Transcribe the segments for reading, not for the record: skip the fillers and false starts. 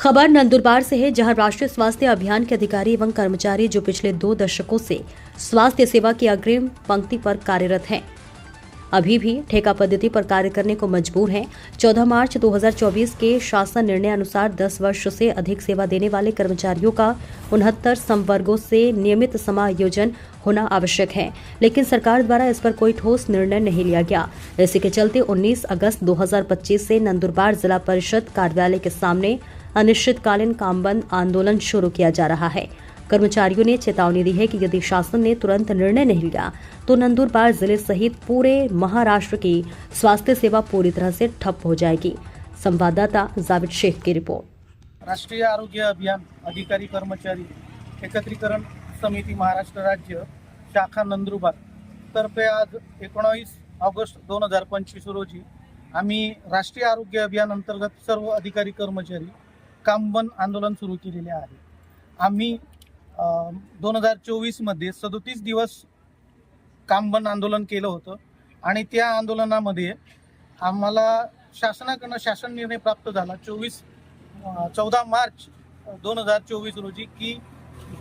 खबर नंदुरबार से है, जहां राष्ट्रीय स्वास्थ्य अभियान के अधिकारी एवं कर्मचारी जो पिछले 2 दशकों से स्वास्थ्य सेवा की अग्रिम पंक्ति पर कार्यरत हैं, अभी भी ठेका पद्धति पर कार्य करने को मजबूर हैं। 14 मार्च 2024 के शासन निर्णय अनुसार 10 वर्ष से अधिक सेवा देने वाले कर्मचारियों का 69 संवर्गों से नियमित समायोजन होना आवश्यक है, लेकिन सरकार द्वारा इस पर कोई ठोस निर्णय नहीं लिया गया। इसी के चलते 19 अगस्त 2025 से नंदुरबार जिला परिषद कार्यालय के सामने अनिश्चितकालीन काम बंद आंदोलन शुरू किया जा रहा है। कर्मचारियों ने चेतावनी दी है कि यदि शासन ने तुरंत निर्णय नहीं लिया तो नंदुरबार जिले सहित पूरे महाराष्ट्र की स्वास्थ्य सेवा पूरी तरह से ठप हो जाएगी। संवाददाता जावेद शेख की रिपोर्ट। राष्ट्रीय आरोग्य अभियान अधिकारी कर्मचारी एकत्रीकरण समिती महाराष्ट्र राज्य शाखा नंदुरबार तर्फे आज 19 ऑगस्ट 2025 रोजी आम्ही राष्ट्रीय आरोग्य अभियान अंतर्गत सर्व अधिकारी कर्मचारी कामबंद आंदोलन सुरू केलेले आहे। आम्ही 2024 मध्ये 37 दिवस कामबंद आंदोलन केलं होतं आणि त्या आंदोलनामध्ये आम्हाला शासनाकडून शासन निर्णय प्राप्त झाला 14 मार्च 2024 रोजी की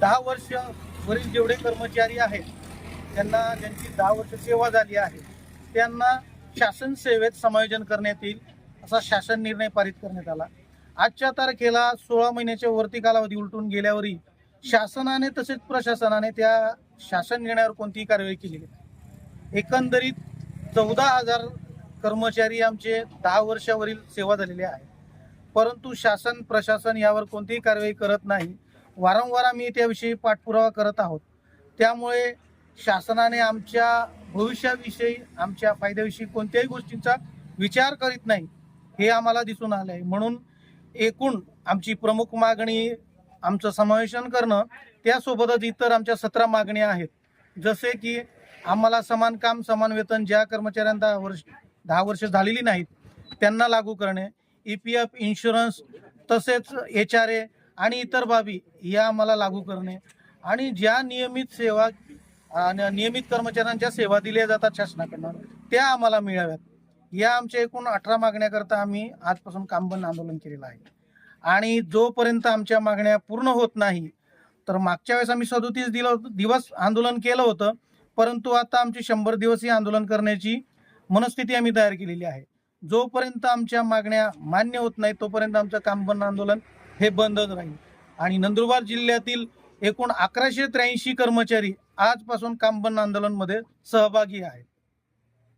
10 वर्ष वरील जेवढे कर्मचारी आहेत त्यांना ज्यांची 10 वर्ष सेवा झाली आहे त्यांना शासन सेवेत समायोजन करण्यात येईल असा शासन निर्णय पारित करण्यात आला। आजच्या तारखेला 16 महिन्याच्या वरती कालावधी उलटून गेल्यावरही शासनाने तसेच प्रशासनाने त्या शासन निर्णयावर कोणतीही कारवाई केली नाही। एकंदरीत 14,000 कर्मचारी आमचे 10 वर्षावरील सेवा झालेले आहे, परंतु शासन प्रशासन यावर कोणतीही कारवाई करत नाही। वारंवार आम्ही त्याविषयी पाठपुरावा करत आहोत। त्यामुळे शासनाने आमच्या भविष्याविषयी आमच्या फायद्याविषयी कोणत्याही गोष्टींचा विचार करीत नाही हे आम्हाला दिसून आले आहे। म्हणून एकूण आमची प्रमुख मागणी आमचं समावेशन करणं, त्यासोबतच इतर आमच्या 17 मागण्या आहेत, जसे की आम्हाला समान काम समान वेतन ज्या कर्मचाऱ्यांना 10 वर्ष झालेली नाहीत त्यांना लागू करणे, EPF इन्शुरन्स तसेच HRA आणि इतर बाबी या आम्हाला लागू करणे आणि ज्या नियमित कर्मचाऱ्यांच्या सेवा दिल्या जातात शासनाकडून त्या आम्हाला मिळाव्यात। या आमच्या एकूण 18 मागण्याकरता आम्ही आजपासून कामबंद आंदोलन केलेलं आहे आणि जोपर्यंत आमच्या मागण्या पूर्ण होत नाही तर मागच्या वेळेस आम्ही 37 दिवस आंदोलन केलं होतं, परंतु आता आमची 100 दिवसीय आंदोलन करण्याची मनस्थिती आम्ही तयार केलेली आहे। जोपर्यंत आमच्या मागण्या मान्य होत नाही तोपर्यंत आमचं कामबंद आंदोलन हे बंदच राहील आणि नंदुरबार जिल्ह्यातील एकूण 1183 कर्मचारी आजपासून कामबंद आंदोलनमध्ये सहभागी आहेत।